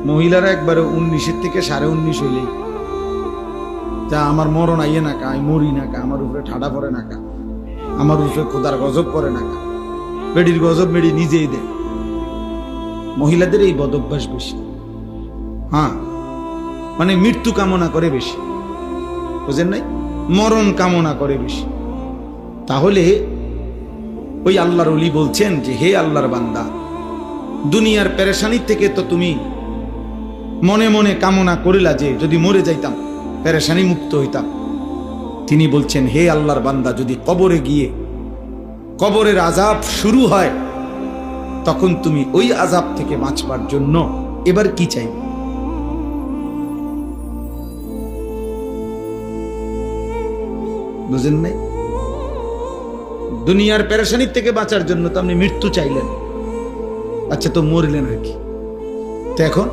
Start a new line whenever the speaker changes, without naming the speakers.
মহিলারা একবারে 19-এর থেকে 19.5 হইলেই তা আমার মরণ আইয়ে না কা, আমি মরি না কা, আমার উপরে ঠাডা পড়ে না কা, আমার উপরে খোদার গজব পড়ে না কা। বেডির গজব বেডি নিজেই দেয়। মহিলাদের এই বদভ্যাস বেশি। হ্যাঁ, মানে মৃত্যু কামনা করে বেশি, বুঝেন নাই? মরণ কামনা করে বেশি। তাহলে ওই আল্লাহর ওলি বলছেন যে হে আল্লাহর বান্দা, দুনিয়ার পেরেশানির থেকে তো তুমি মনে মনে কামনা করিলা যে যদি মরে যাইতাম, পেরেশানি মুক্ত হইতাম। তিনি বলছেন হে আল্লাহর বান্দা, যদি কবরে গিয়ে কবরের আযাব শুরু হয়, তখন তুমি ওই আযাব থেকে বাঁচবার জন্য এবার কি চাইবে? বুঝেন নাই? দুনিয়ার পেরেশানির থেকে বাঁচার জন্য তো আপনি মৃত্যু চাইলেন, আচ্ছা তো মরলেন আর কি। তো এখন